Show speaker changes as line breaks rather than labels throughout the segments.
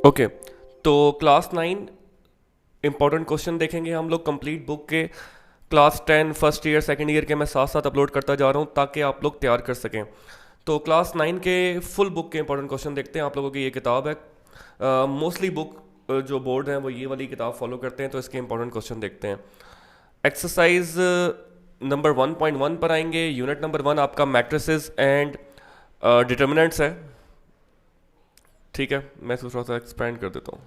Okay, तो class 9 important question देखेंगे हम लोग कंप्लीट बुक के। Class 10 first year second year के मैं साथ साथ अपलोड करता जा रहा हूँ ताकि आप लोग तैयार कर सकें। तो क्लास 9 के फुल बुक के इंपॉर्टेंट क्वेश्चन देखते हैं। आप लोगों की ये किताब है, मोस्टली बुक जो बोर्ड है वो ये वाली किताब फॉलो करते हैं, तो इसके इंपॉर्टेंट क्वेश्चन देखते हैं। एक्सरसाइज नंबर 1.1 पर आएंगे। यूनिट नंबर 1 आपका मैट्रिसेस एंड डिटर्मिनेंट्स है। ठीक है, मैं इसको थोड़ा सा एक्सपेंड कर देता हूँ।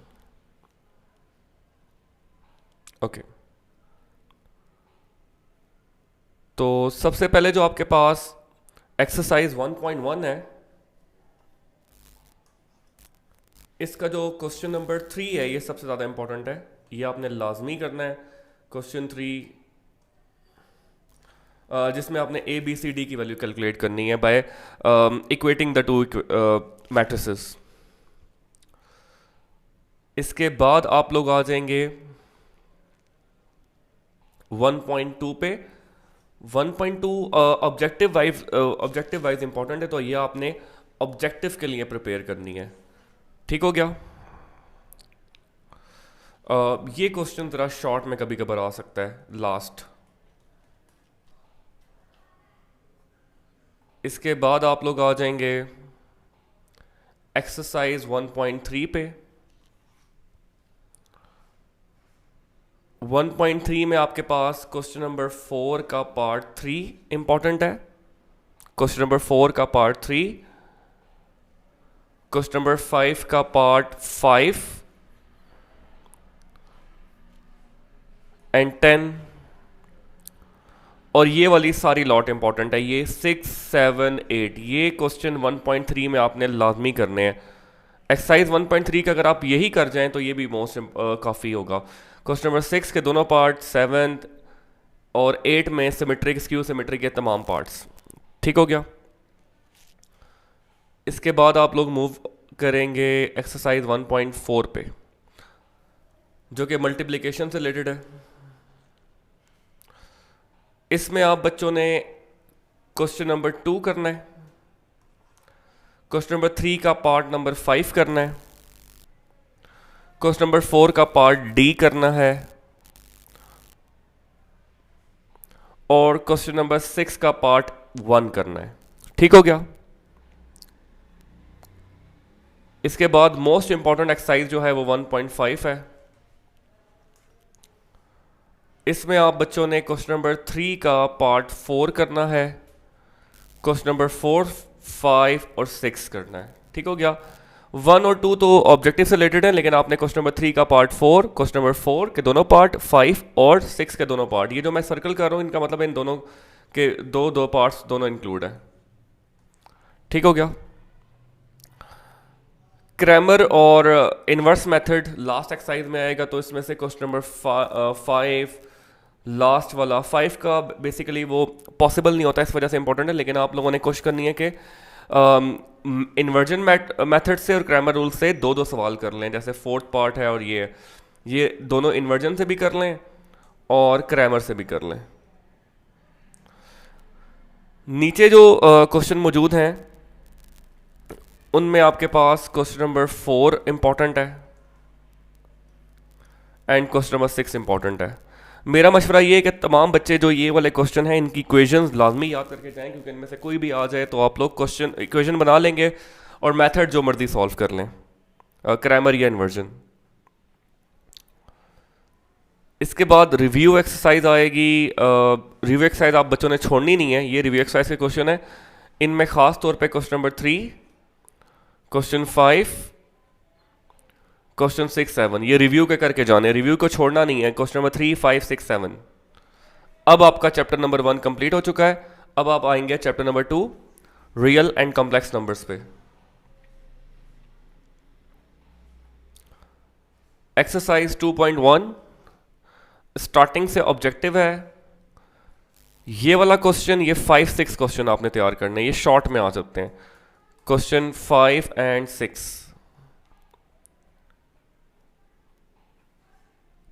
ओके, तो सबसे पहले जो आपके पास एक्सरसाइज 1.1 है, इसका जो क्वेश्चन नंबर 3 है ये सबसे ज़्यादा इंपॉर्टेंट है। ये आपने लाजमी करना है। क्वेश्चन 3 जिसमें आपने ए बी सी डी की वैल्यू कैलकुलेट करनी है by equating the two matrices. इसके बाद आप लोग आ जाएंगे 1.2 पे। 1.2 ऑब्जेक्टिव वाइज इंपॉर्टेंट है, तो ये आपने ऑब्जेक्टिव के लिए प्रिपेयर करनी है। ठीक हो गया। ये क्वेश्चन ज़रा शॉर्ट में कभी कभार आ सकता है लास्ट। इसके बाद आप लोग आ जाएंगे एक्सरसाइज 1.3 पे। 1.3 में आपके पास क्वेश्चन नंबर 4 का पार्ट 3 इंपॉर्टेंट है। क्वेश्चन नंबर 4 का पार्ट 3, क्वेश्चन नंबर 5 का पार्ट 5 एंड 10, और ये वाली सारी लॉट इंपॉर्टेंट है। ये 6, 7, 8 ये क्वेश्चन 1.3 में आपने लाजमी करने हैं। एक्सरसाइज 1.3 का अगर आप यही कर जाएं तो ये भी मोस्ट काफ़ी होगा। क्वेश्चन नंबर 6 के दोनों पार्ट, 7 और 8 में सिमेट्रिक स्क्यू सिमेट्रिक के तमाम पार्ट्स। ठीक हो गया। इसके बाद आप लोग मूव करेंगे एक्सरसाइज 1.4 पे, जो कि मल्टीप्लिकेशन से रिलेटेड है। इसमें आप बच्चों ने क्वेश्चन नंबर 2 करना है, क्वेश्चन नंबर 3 का पार्ट नंबर 5 करना है, क्वेश्चन नंबर 4 का पार्ट डी करना है, और क्वेश्चन नंबर 6 का पार्ट 1 करना है। ठीक हो गया। इसके बाद मोस्ट इंपॉर्टेंट एक्सरसाइज जो है वो 1.5 है। इसमें आप बच्चों ने क्वेश्चन नंबर 3 का पार्ट 4 करना है, क्वेश्चन नंबर 4, 5 और 6 करना है। ठीक हो गया। 1 और 2 तो ऑब्जेक्टिव से रिलेटेड है, लेकिन आपने क्वेश्चन नंबर 3 का पार्ट 4, क्वेश्चन नंबर 4 के दोनों पार्ट, 5 और 6 के दोनों पार्ट, ये जो मैं सर्कल कर रहा हूँ इनका मतलब है इन दोनों के दो दो पार्ट्स दोनों इंक्लूड है। ठीक हो गया। क्रैमर और इनवर्स मेथड लास्ट एक्सरसाइज में आएगा, तो इसमें से क्वेश्चन नंबर 5 लास्ट वाला 5 का बेसिकली वो पॉसिबल नहीं होता, इस वजह से इंपॉर्टेंट है, लेकिन आप लोगों ने कोशिश करनी है कि इन्वर्जन मेथड से और क्रैमर रूल से दो दो सवाल कर लें। जैसे फोर्थ पार्ट है और ये दोनों इन्वर्जन से भी कर लें और क्रैमर से भी कर लें। नीचे जो क्वेश्चन मौजूद हैं उनमें आपके पास क्वेश्चन नंबर 4 इंपॉर्टेंट है एंड क्वेश्चन नंबर 6 इंपॉर्टेंट है। मेरा मशवरा ये है कि तमाम बच्चे जो ये वाले क्वेश्चन हैं इनकी इक्वेशंस लाजमी याद करके जाएं, क्योंकि इनमें से कोई भी आ जाए तो आप लोग क्वेश्चन इक्वेशन बना लेंगे और मेथड जो मर्जी सॉल्व कर लें, क्रैमर या इन्वर्जन। इसके बाद रिव्यू एक्सरसाइज आएगी। रिव्यू एक्सरसाइज आप बच्चों ने छोड़नी नहीं है, ये रिव्यू एक्सरसाइज के क्वेश्चन है। इनमें खास तौर पे क्वेश्चन नंबर 3, क्वेश्चन 5, क्वेश्चन 6, 7 ये रिव्यू के करके जाने, रिव्यू को छोड़ना नहीं है। Question number 3, 5, 6, 7। अब आपका चैप्टर नंबर 1 कंप्लीट हो चुका है। अब आप आएंगे chapter number 2 real and complex numbers पे। एक्सरसाइज 2.1 स्टार्टिंग से ऑब्जेक्टिव है। ये वाला क्वेश्चन, ये 5, 6 क्वेश्चन आपने तैयार करने, ये शॉर्ट में आ सकते हैं। क्वेश्चन 5 एंड 6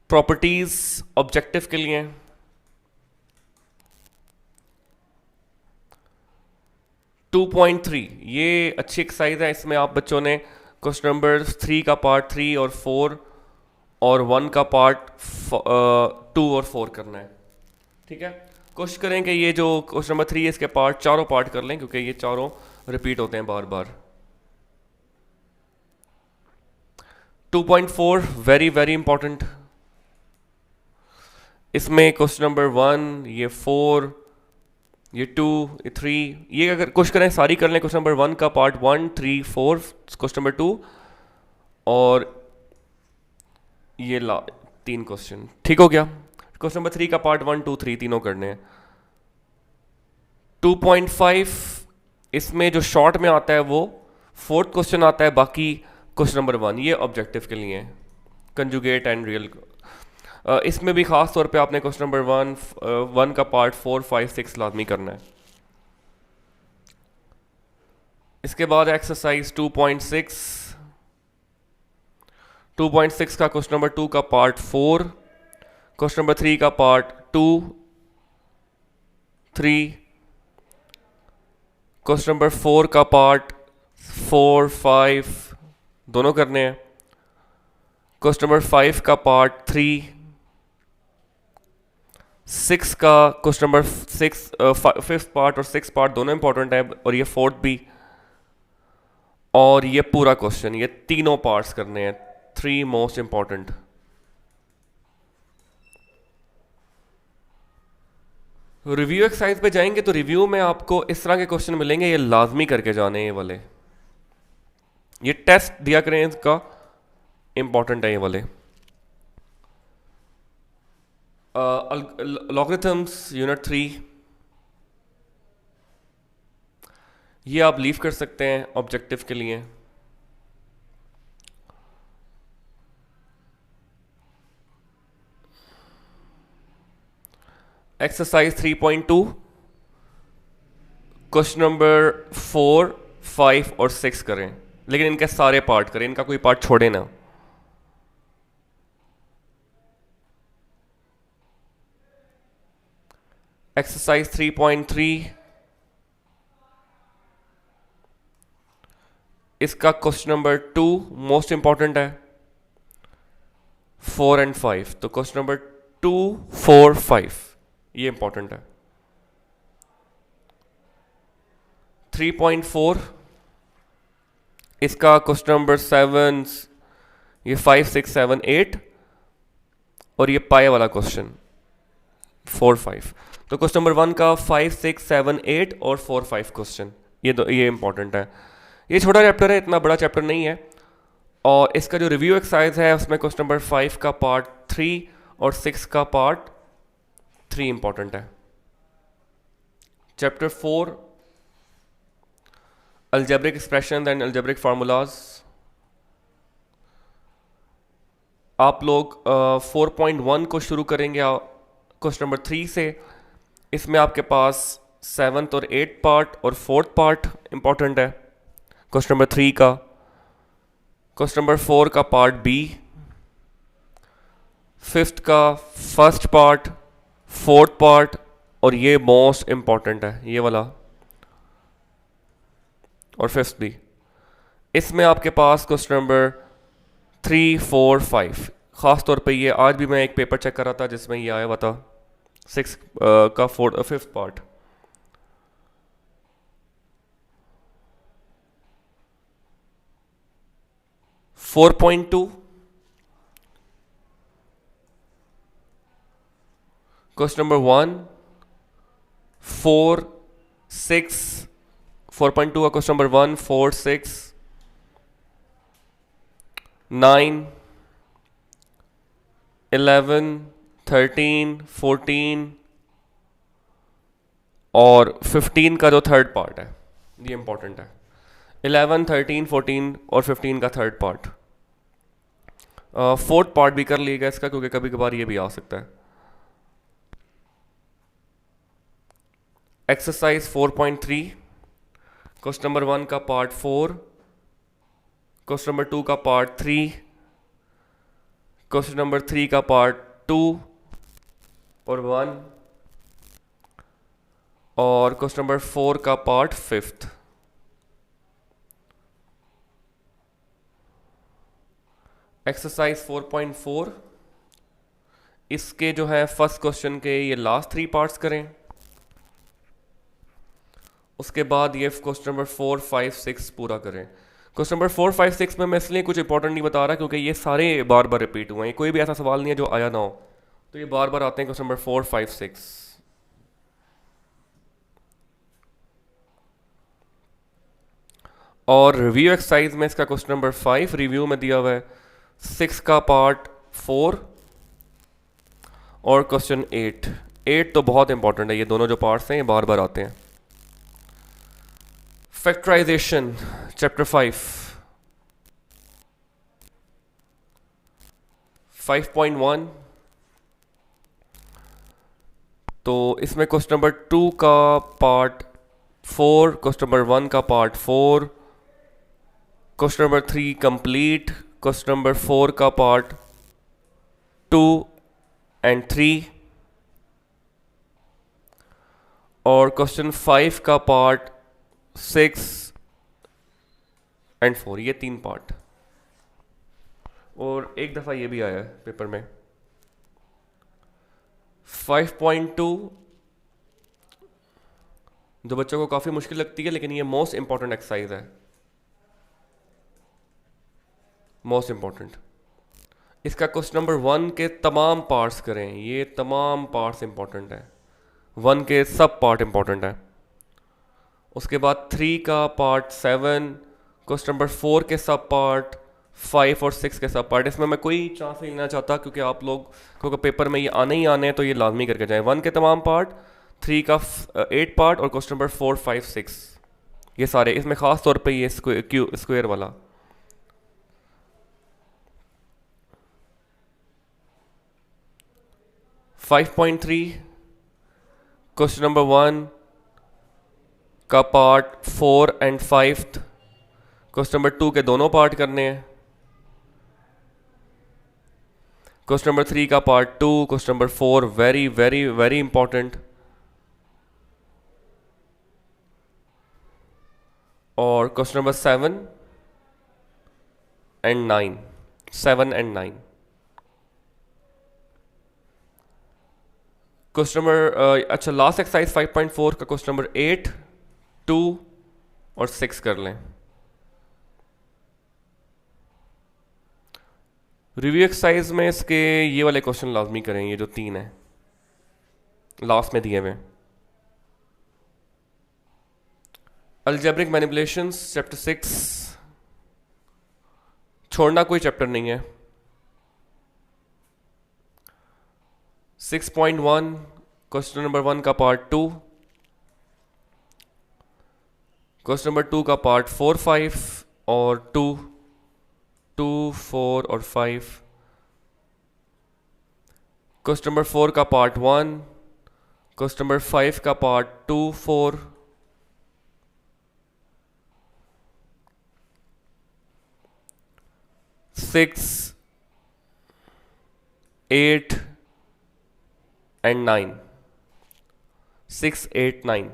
प्रॉपर्टीज ऑब्जेक्टिव के लिए। 2.3 ये अच्छी एक्सरसाइज है। इसमें आप बच्चों ने क्वेश्चन नंबर 3 का पार्ट 3 और 4 और 1 का पार्ट 2 और 4 करना है। ठीक है, कोशिश करें कि ये जो क्वेश्चन नंबर 3 है इसके पार्ट चारों पार्ट कर लें, क्योंकि ये चारों रिपीट होते हैं बार बार। 2.4 वेरी वेरी इंपॉर्टेंट। इसमें क्वेश्चन नंबर 1, ये 4, ये 2, ये 3, ये अगर कोशिश करें सारी कर लें। क्वेश्चन नंबर 1 का पार्ट 1, 3, 4, क्वेश्चन नंबर 2 और ये 3 क्वेश्चन। ठीक हो गया। क्वेश्चन नंबर 3 का पार्ट 1, 2, 3 तीनों करने हैं। 2.5 इसमें जो शॉर्ट में आता है वो 4th क्वेश्चन आता है, बाकी क्वेश्चन नंबर 1 ये ऑब्जेक्टिव के लिए है, कंजुगेट एंड रियल। इसमें भी खास तौर पे आपने क्वेश्चन नंबर 1 का पार्ट 4, 5, 6 लाजमी करना है। इसके बाद एक्सरसाइज 2.6 का क्वेश्चन नंबर 2 का पार्ट 4, क्वेश्चन नंबर 3 का पार्ट 2, 3, क्वेश्चन नंबर 4 का पार्ट 4, 5 दोनों करने हैं। क्वेश्चन नंबर 5 का पार्ट 3, 6 का क्वेश्चन नंबर 5th पार्ट और 6th पार्ट दोनों इंपॉर्टेंट है, और ये 4th भी, और ये पूरा क्वेश्चन, ये तीनों पार्ट्स करने हैं, 3 मोस्ट इंपॉर्टेंट। रिव्यू एक्सरसाइज पे जाएंगे तो रिव्यू में आपको इस तरह के क्वेश्चन मिलेंगे, ये लाजमी करके जाने ये वाले, ये टेस्ट दिया करें, इसका इंपॉर्टेंट है ये वाले। लॉगरिथम्स यूनिट 3 ये आप लीव कर सकते हैं ऑब्जेक्टिव के लिए। एक्सरसाइज 3.2 क्वेश्चन नंबर 4, 5 और 6 करें, लेकिन इनके सारे पार्ट करें, इनका कोई पार्ट छोड़े ना। एक्सरसाइज 3.3 इसका क्वेश्चन नंबर 2 मोस्ट इंपॉर्टेंट है, 4 एंड 5, तो क्वेश्चन नंबर 2, 4, 5 ये इंपॉर्टेंट है। 3.4 इसका क्वेश्चन नंबर 7, ये 5, 6, 7, 8 और ये पाए वाला क्वेश्चन 4, 5, तो क्वेश्चन नंबर 1 का 5, 6, 7, 8 और 4, 5 क्वेश्चन ये इंपॉर्टेंट है। ये छोटा चैप्टर है, इतना बड़ा चैप्टर नहीं है, और इसका जो रिव्यू एक्सरसाइज है उसमें क्वेश्चन नंबर 5 का पार्ट 3 और 6 का पार्ट 3 इंपॉर्टेंट है। Chapter 4 algebraic expression and algebraic formulas, आप लोग 4.1 को शुरू करेंगे क्वेश्चन नंबर 3 से। इसमें आपके पास 7th और 8th पार्ट और 4th पार्ट इंपॉर्टेंट है क्वेश्चन नंबर 3 का। क्वेश्चन नंबर 4 का पार्ट बी, 5th का फर्स्ट पार्ट, 4th पार्ट और ये मोस्ट इंपॉर्टेंट है ये वाला, और 5th भी। इसमें आपके पास क्वेश्चन नंबर 3, 4, 5, ख़ास तौर पे ये आज भी मैं एक पेपर चेक कर रहा था जिसमें ये आया हुआ था 6 का 5th part. Four point 2 question number 1, 4, 6, 4.2 का क्वेश्चन नंबर 1, 4, 6, 9, 11, 13, 14 और 15 का जो थर्ड पार्ट है ये इंपॉर्टेंट है। 11, 13, 14 और 15 का थर्ड पार्ट। 4th पार्ट भी कर लिएगा इसका, क्योंकि कभी कभार ये भी आ सकता है। एक्सरसाइज 4.3 क्वेश्चन नंबर 1 का पार्ट 4, क्वेश्चन नंबर 2 का पार्ट 3, क्वेश्चन नंबर 3 का पार्ट 2 और 1 और क्वेश्चन नंबर 4 का पार्ट 5th। एक्सरसाइज 4.4, इसके जो है फर्स्ट क्वेश्चन के ये लास्ट 3 पार्ट्स करें, उसके बाद ये क्वेश्चन नंबर 4, 5, 6 पूरा करें। क्वेश्चन नंबर 4, 5, 6 में मैं इसलिए कुछ इंपॉर्टेंट नहीं बता रहा क्योंकि ये सारे बार बार रिपीट हुए हैं, कोई भी ऐसा सवाल नहीं है जो आया ना हो, तो ये बार बार आते हैं क्वेश्चन नंबर 4, 5, 6। और रिव्यू एक्सरसाइज में इसका क्वेश्चन नंबर 5 रिव्यू में दिया हुआ है, 6 का पार्ट 4 और क्वेश्चन 8 तो बहुत इंपॉर्टेंट है, ये दोनों जो पार्ट्स हैं ये बार बार आते हैं। फैक्टराइजेशन चैप्टर 5.1, तो इसमें क्वेश्चन नंबर 2 का पार्ट 4, क्वेश्चन नंबर 1 का part 4, question number 3 complete, question number 4 का पार्ट 2 एंड 3 और क्वेश्चन 5 का पार्ट 6 एंड 4, ये 3 पार्ट। और एक दफ़ा ये भी आया है पेपर में 5.2, जो बच्चों को काफ़ी मुश्किल लगती है लेकिन ये मोस्ट इंपॉर्टेंट एक्सरसाइज है, मोस्ट इंपॉर्टेंट। इसका क्वेश्चन नंबर 1 के तमाम पार्ट्स करें, ये तमाम पार्ट्स इंपॉर्टेंट है, 1 के सब पार्ट इंपॉर्टेंट है। उसके बाद 3 का पार्ट 7, क्वेश्चन नंबर 4 के सब पार्ट, 5 और 6 के सब पार्ट। इसमें मैं कोई चांस नहीं लेना चाहता क्योंकि आप लोग क्योंकि पेपर में ये आने ही आने हैं, तो ये लाजमी करके जाएं। 1 के तमाम पार्ट, 3 का 8 पार्ट और क्वेश्चन नंबर 4, 5, 6 ये सारे। इसमें ख़ास तौर पे ये स्क्वायर वाला। फाइव 5.3 क्वेश्चन नंबर 1 का पार्ट 4 एंड 5, क्वेश्चन नंबर 2 के दोनों पार्ट करने हैं। क्वेश्चन नंबर 3 का part 2, question number 4 very very very important, और question number 7 and 9, 7 and 9। Question number अच्छा लास्ट एक्सरसाइज 5.4 का क्वेश्चन नंबर 8, 2 और 6 कर लें। रिव्यू एक्सरसाइज में इसके ये वाले क्वेश्चन लाजमी करें, ये जो 3 हैं लास्ट में दिए हुए। अलजेब्रिक मैनिपुलेशंस चैप्टर 6, छोड़ना कोई चैप्टर नहीं है। 6.1 क्वेश्चन नंबर 1 का पार्ट 2, क्वेश्चन नंबर 2 का पार्ट 4, 5 और 2, 4 और 5, क्वेश्चन नंबर 4 का पार्ट 1, क्वेश्चन नंबर 5 का पार्ट 2, 4, सिक्स 8 एंड 9, 6, 8, 9।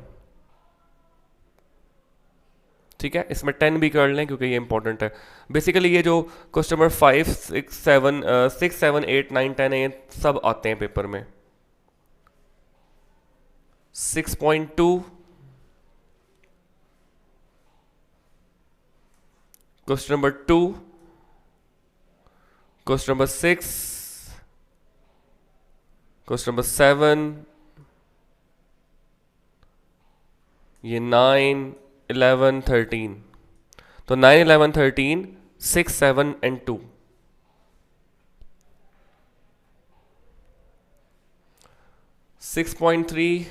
ठीक है, इसमें 10 भी कर लें क्योंकि ये इंपॉर्टेंट है। बेसिकली ये जो क्वेश्चन नंबर 5, 6, 7, 8, 9, 10 है, ये सब आते हैं पेपर में। 6.2 question number 2, question number 6, question number 7, ये 9, 11, 13। तो 9, 11, 13, 6, 7 एंड 2। 6.3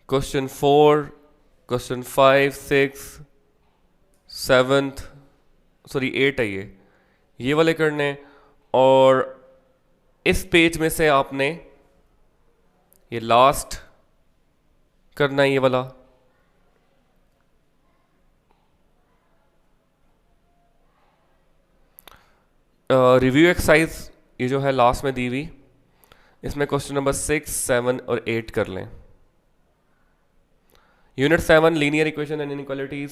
क्वेश्चन 4, क्वेश्चन 5, 6, 7, सॉरी 8 है ये वाले करने। और इस पेज में से आपने ये लास्ट करना है, ये वाला। रिव्यू एक्सरसाइज ये जो है लास्ट में दी हुई, इसमें क्वेश्चन नंबर 6, 7 और 8 कर लें। Unit 7 linear equation and inequalities.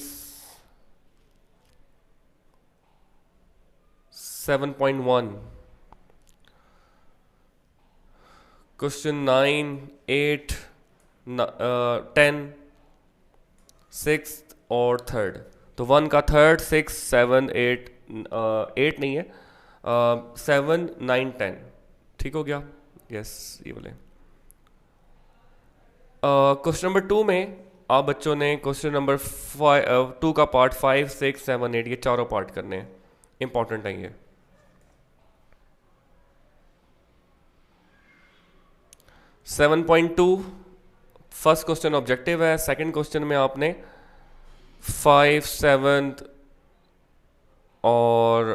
7.1, question 9, 8, 10, 6 और थर्ड। तो 1 का थर्ड, 6, 7, 8, 8 नहीं है, 7, 9, 10। ठीक हो गया? यस, ये बोले। क्वेश्चन नंबर 2 में आप बच्चों ने क्वेश्चन नंबर 2 का पार्ट 5, 6, 7, 8 ये चारों पार्ट करने हैं, इंपॉर्टेंट है ये। Seven point two first question objective है। सेकंड क्वेश्चन में आपने 5, 7 और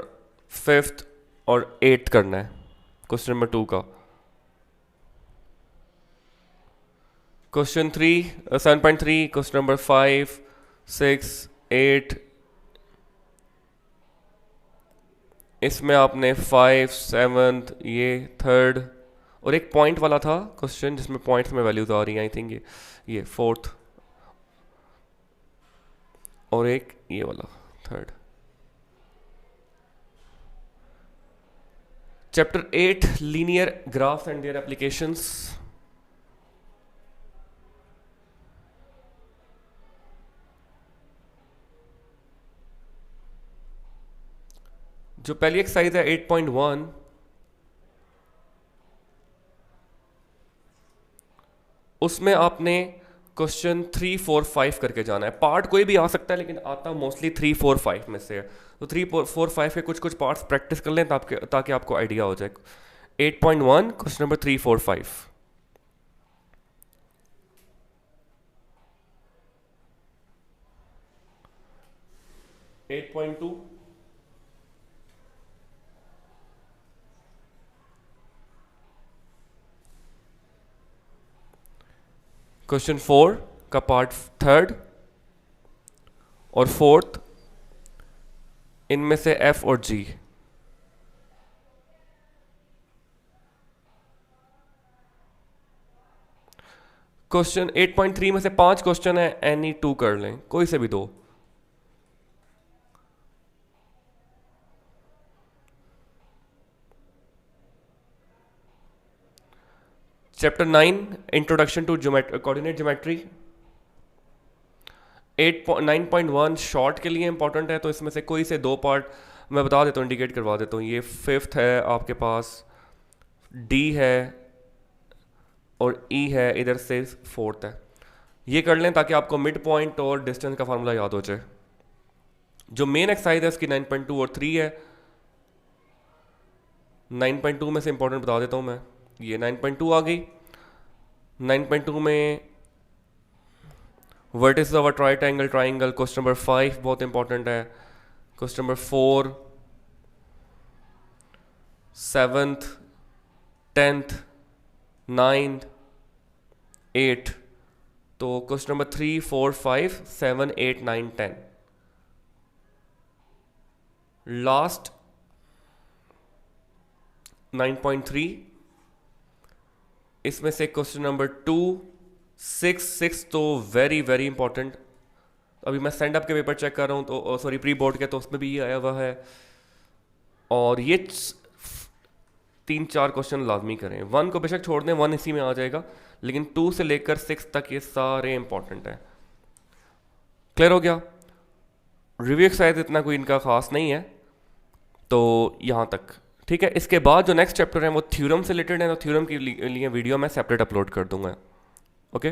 5th और 8th करना है क्वेश्चन नंबर 2 का। क्वेश्चन 7.3 क्वेश्चन नंबर 5, 6, 8, इसमें आपने 5, 7 ये थर्ड और एक पॉइंट वाला था क्वेश्चन जिसमें पॉइंट्स में वैल्यूज आ रही हैं, आई थिंक ये फोर्थ और एक ये वाला third. Chapter 8 linear graphs and their applications. जो पहली एक्सरसाइज है 8.1, उसमें आपने क्वेश्चन 3, 4, 5 करके जाना है। पार्ट कोई भी आ सकता है लेकिन आता मोस्टली 3, 4, 5 में से है। तो 3, 4, 5 के कुछ पार्ट्स प्रैक्टिस कर लें ताकि आपको आइडिया हो जाए। 8.1 क्वेश्चन नंबर 3, 4, 5। क्वेश्चन 4 का पार्ट थर्ड और फोर्थ, इनमें से F और G। क्वेश्चन 8.3 में से 5 क्वेश्चन है, एनी 2 कर लें, कोई से भी 2। Chapter 9 introduction to coordinate geometry. 9.1 short के लिए इंपॉर्टेंट है, तो इसमें से कोई से 2 पार्ट मैं बता देता हूँ, इंडिकेट करवा देता हूँ। ये 5th है आपके पास, D है और E है, इधर से 4th है। ये कर लें ताकि आपको मिड पॉइंट और डिस्टेंस का फार्मूला याद हो जाए। जो मेन एक्सरसाइज है उसकी 9.2 और 3 है। 9.2 में से इंपॉर्टेंट बता देता हूँ मैं, ये 9.2 आ गई। 9.2 में vertices of a triangle question number 5 बहुत इंपॉर्टेंट है। Question number 4, 7th, 10th, 9th, 8। तो क्वेश्चन नंबर 3, 4, 5, 7, 8, 9, 10। लास्ट 9.3, इसमें से क्वेश्चन नंबर 2, 6 तो वेरी वेरी इंपॉर्टेंट। अभी मैं स्टैंड अप के पेपर चेक कर रहा हूँ, तो सॉरी प्री बोर्ड के, तो उसमें भी ये आया हुआ है। और ये 3-4 क्वेश्चन लाजमी करें। 1 को बेशक छोड़ दें, 1 इसी में आ जाएगा, लेकिन 2 से लेकर 6 तक ये सारे इंपॉर्टेंट हैं। क्लियर हो गया? रिव्यू एक्सरसाइज इतना कोई इनका खास नहीं है, तो यहाँ तक ठीक है। इसके बाद जो नेक्स्ट चैप्टर है वो थ्योरम से रिलेटेड है, तो थ्योरम के लिए वीडियो मैं सेपरेट अपलोड कर दूंगा। ओके।